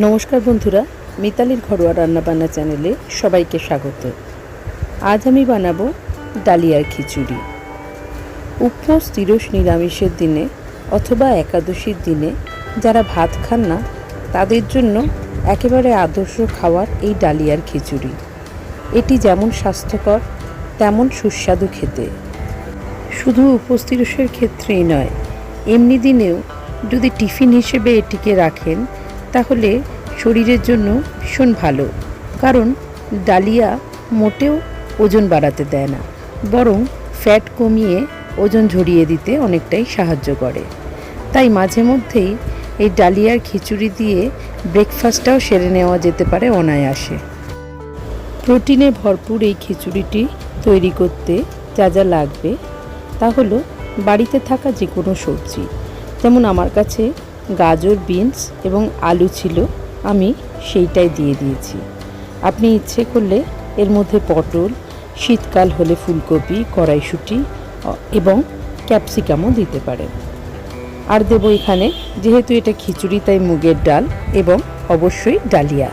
নমস্কার বন্ধুরা, মিতালির ঘরোয়া রান্নাবান্না চ্যানেলে সবাইকে স্বাগত। আজ আমি বানাবো ডালিয়ার খিচুড়ি। উপোস তিরস নিরামিষের দিনে অথবা একাদশীর দিনে যারা ভাত খান না তাদের জন্য একেবারে আদর্শ খাবার এই ডালিয়ার খিচুড়ি। এটি যেমন স্বাস্থ্যকর তেমন সুস্বাদু খেতে। শুধু উপোস তিরসের ক্ষেত্রেই নয়, এমনি দিনেও যদি টিফিন হিসেবে এটিকে রাখেন তাহলে শরীরের জন্য ভীষণ ভালো। কারণ ডালিয়া মোটেও ওজন বাড়াতে দেয় না, বরং ফ্যাট কমিয়ে ওজন ঝরিয়ে দিতে অনেকটাই সাহায্য করে। তাই মাঝে মধ্যেই এই ডালিয়ার খিচুড়ি দিয়ে ব্রেকফাস্টটাও সেরে নেওয়া যেতে পারে অনায়াসে। প্রোটিনে ভরপুর এই খিচুড়িটি তৈরি করতে যা যা লাগবে তা হলো বাড়িতে থাকা যে কোনো সবজি। যেমন আমার কাছে গাজর, বিনস এবং আলু ছিল, আমি সেইটাই দিয়ে দিয়েছি। আপনি ইচ্ছে করলে এর মধ্যে পটল, শীতকাল হলে ফুলকপি, কড়াইশুঁটি এবং ক্যাপসিকামও দিতে পারেন। আর দেবো এখানে, যেহেতু এটা খিচুড়ি তাই মুগের ডাল এবং অবশ্যই ডালিয়া।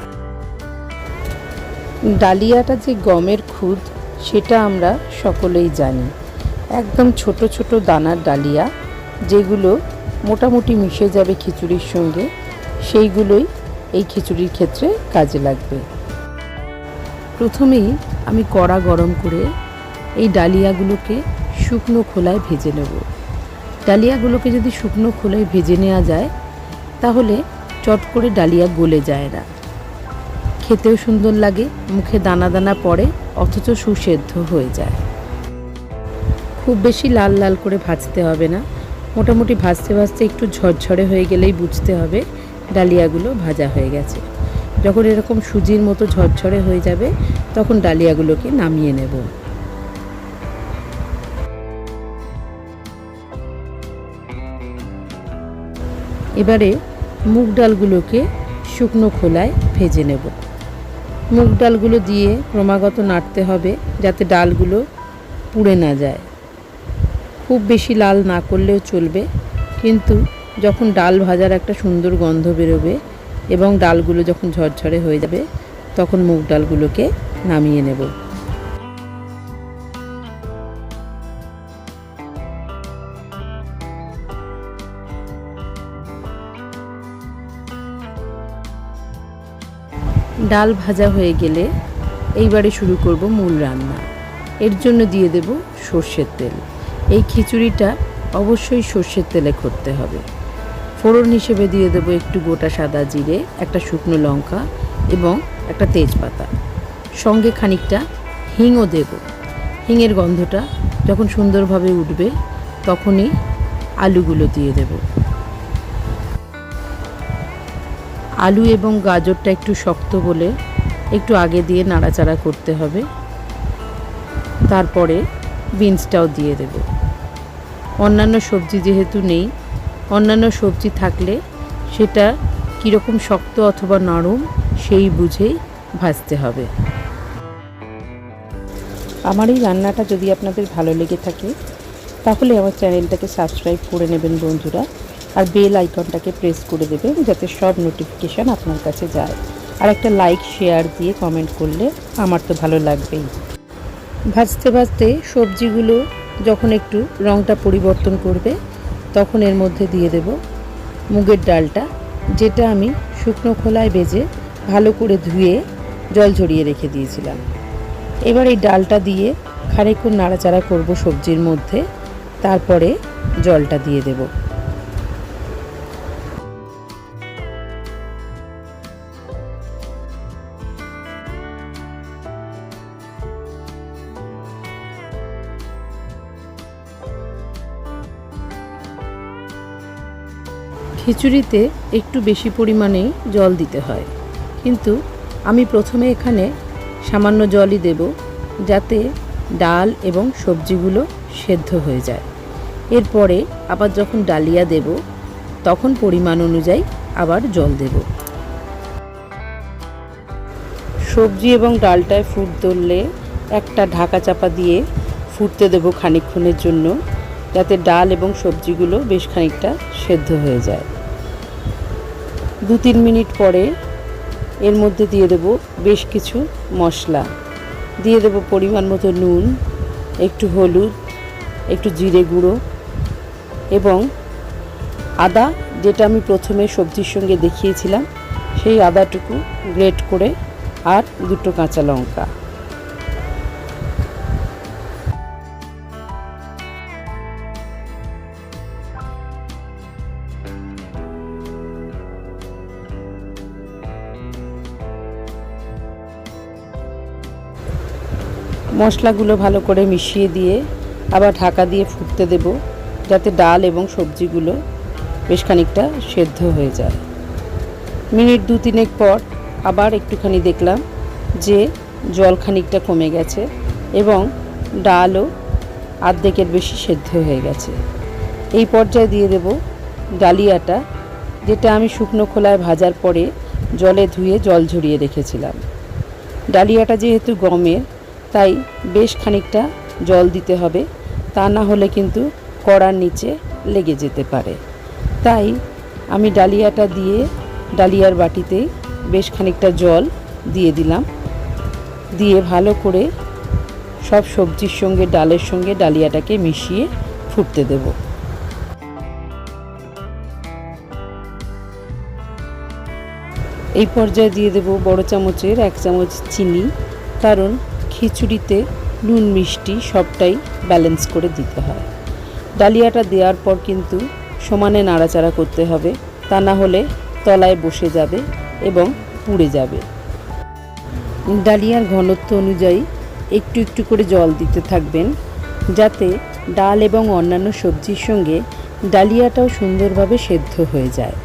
ডালিয়াটা যে গমের খুদ সেটা আমরা সকলেই জানি। একদম ছোট ছোট দানার ডালিয়া, যেগুলো মোটামুটি মিশে যাবে খিচুড়ির সঙ্গে, সেইগুলোই এই খিচুড়ির ক্ষেত্রে কাজে লাগবে। প্রথমেই আমি কড়া গরম করে এই ডালিয়াগুলোকে শুকনো খোলায় ভেজে নেব। ডালিয়াগুলোকে যদি শুকনো খোলায় ভেজে নেওয়া যায় তাহলে চট করে ডালিয়া গলে যায় না, খেতেও সুন্দর লাগে, মুখে দানা দানা পড়ে, অথচ সুসেদ্ধ হয়ে যায়। খুব বেশি লাল লাল করে ভাজতে হবে না, মোটামুটি ভাজতে ভাজতে একটু ঝরঝরে হয়ে গেলেই বুঝতে হবে ডালিয়াগুলো ভাজা হয়ে গেছে। যখন এরকম সুজির মতো ঝরঝরে হয়ে যাবে তখন ডালিয়াগুলোকে নামিয়ে নেব। এবারে মুগ ডালগুলোকে শুকনো খোলায় ভেজে নেব। মুগ ডালগুলো দিয়ে ক্রমাগত নাড়তে হবে যাতে ডালগুলো পুড়ে না যায়। খুব বেশি লাল না করলেও চলবে, কিন্তু যখন ডাল ভাজার একটা সুন্দর গন্ধ বেরোবে এবং ডালগুলো যখন ঝরঝরে হয়ে যাবে তখন মুগ ডালগুলোকে নামিয়ে নেব। ডাল ভাজা হয়ে গেলে এইবারে শুরু করব মূল রান্না। এর জন্য দিয়ে দেব সর্ষের তেল। এই খিচুড়িটা অবশ্যই সর্ষের তেলে করতে হবে। ফোড়ন হিসেবে দিয়ে দেবো একটু গোটা সাদা জিরে, একটা শুকনো লঙ্কা এবং একটা তেজপাতা, সঙ্গে খানিকটা হিংও দেব। হিঙের গন্ধটা যখন সুন্দরভাবে উঠবে তখনই আলুগুলো দিয়ে দেব। আলু এবং গাজরটা একটু শক্ত বলে একটু আগে দিয়ে নাড়াচাড়া করতে হবে। তারপরে বিনসটাও দিয়ে দেব। অন্যান্য সবজি যেহেতু নেই, অন্যান্য সবজি থাকলে সেটা কীরকম শক্ত অথবা নরম সেই বুঝেই ভাজতে হবে। আমার এই রান্নাটা যদি আপনাদের ভালো লেগে থাকে তাহলে আমার চ্যানেলটাকে সাবস্ক্রাইব করে নেবেন বন্ধুরা, আর বেল আইকনটাকে প্রেস করে দেবেন যাতে সব নোটিফিকেশান আপনার কাছে যায়। আর একটা লাইক, শেয়ার দিয়ে কমেন্ট করলে আমার তো ভালো লাগবেই। ভাজতে ভাজতে সবজিগুলো যখন একটু রঙটা পরিবর্তন করবে তখন এর মধ্যে দিয়ে দেব মুগের ডালটা, যেটা আমি শুকনো খোলায় ভেজে ভালো করে ধুয়ে জল ঝরিয়ে রেখে দিয়েছিলাম। এবার এই ডালটা দিয়ে খানিকক্ষণ নাড়াচাড়া করব সবজির মধ্যে, তারপরে জলটা দিয়ে দেব। খিচুড়িতে একটু বেশি পরিমাণেই জল দিতে হয়, কিন্তু আমি প্রথমে এখানে সামান্য জলই দেব যাতে ডাল এবং সবজিগুলো সেদ্ধ হয়ে যায়। এরপরে আবার যখন ডালিয়া দেব তখন পরিমাণ অনুযায়ী আবার জল দেব। সবজি এবং ডালটায় ফুট ধরলে একটা ঢাকা চাপা দিয়ে ফুটতে দেব খানিকক্ষণের জন্য, যাতে ডাল এবং সবজিগুলো বেশ খানিকটা সেদ্ধ হয়ে যায়। 2-3 মিনিট পরে এর মধ্যে দিয়ে দেব বেশ কিছু মশলা, দিয়ে দেব পরিমাণ মতো নুন, একটু হলুদ, একটু জিরে গুঁড়ো এবং আদা, যেটা আমি প্রথমে সবজির সঙ্গে দেখিয়েছিলাম সেই আদাটুকু গ্রেট করে, আর দুটো কাঁচা লঙ্কা। মশলাগুলো ভালো করে মিশিয়ে দিয়ে আবার ঢাকা দিয়ে ফুটতে দেব, যাতে ডাল এবং সবজিগুলো বেশ খানিকটা সেদ্ধ হয়ে যায়। মিনিট 2-3 পর আবার একটুখানি দেখলাম যে জল খানিকটা কমে গেছে এবং ডালও অর্ধেকের বেশি সেদ্ধ হয়ে গেছে। এই পর্যায়ে দিয়ে দেব ডালিয়াটা, যেটা আমি শুকনো খোলায় ভাজার পরে জলে ধুয়ে জল ঝরিয়ে রেখেছিলাম। ডালিয়াটা যেহেতু গমের, তাই বেশ খানিকটা জল দিতে হবে, তা না হলে কিন্তু কড়ার নিচে লেগে যেতে পারে। তাই আমি ডালিয়াটা দিয়ে ডালিয়ার বাটিতে বেশ খানিকটা জল দিয়ে দিলাম, দিয়ে ভালো করে সব সবজির সঙ্গে ডালের সঙ্গে ডালিয়াটাকে মিশিয়ে ফুটতে দেব। এই পর্যায়ে দিয়ে দেব বড় চামচের 1 চামচ চিনি, কারণ খিচুড়িতে নুন মিষ্টি সবটাই ব্যালেন্স করে দিতে হয়। ডালিয়াটা দেওয়ার পর কিন্তু সমানে নাড়াচাড়া করতে হবে, তা না হলে তলায় বসে যাবে এবং পুড়ে যাবে। ডালিয়ার ঘনত্ব অনুযায়ী একটু একটু করে জল দিতে থাকবেন, যাতে ডাল এবং অন্যান্য সবজির সঙ্গে ডালিয়াটাও সুন্দরভাবে সেদ্ধ হয়ে যায়।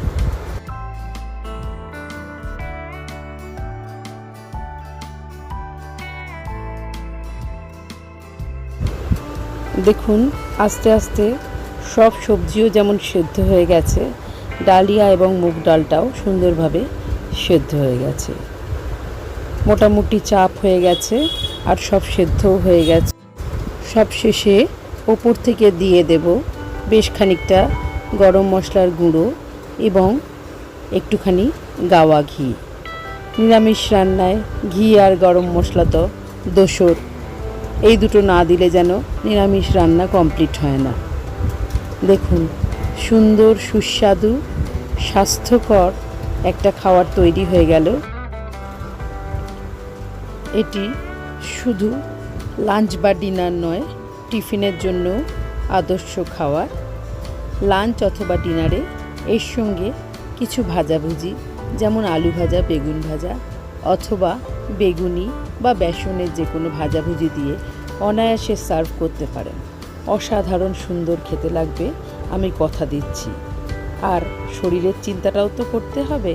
দেখুন আস্তে আস্তে সব সবজিও যেমন সেদ্ধ হয়ে গেছে, ডালিয়া এবং মুগ ডালটাও সুন্দরভাবে সেদ্ধ হয়ে গেছে। মোটামুটি চাপ হয়ে গেছে আর সব সেদ্ধও হয়ে গেছে। সব শেষে ওপর থেকে দিয়ে দেব বেশ খানিকটা গরম মশলার গুঁড়ো এবং একটুখানি গাওয়া ঘি। নিরামিষ রান্নায় ঘি আর গরম মশলা তো দোসর, এই দুটো না দিলে যেন নিরামিষ রান্না কমপ্লিট হয় না। দেখুন সুন্দর সুস্বাদু স্বাস্থ্যকর একটা খাবার তৈরি হয়ে গেল। এটি শুধু লাঞ্চ বা ডিনার নয়, টিফিনের জন্য আদর্শ খাবার। লাঞ্চ অথবা ডিনারে এর সঙ্গে কিছু ভাজাভুজি, যেমন আলু ভাজা, বেগুন ভাজা অথবা বেগুনি বা বেসনের যে কোনো ভাজাভুজি দিয়ে অনায়াসে সার্ভ করতে পারেন। অসাধারণ সুন্দর খেতে লাগবে, আমি কথা দিচ্ছি। আর শরীরের চিন্তাটাও তো করতে হবে,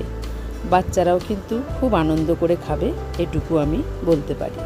বাচ্চারাও কিন্তু খুব আনন্দ করে খাবে, এটুকু আমি বলতে পারি।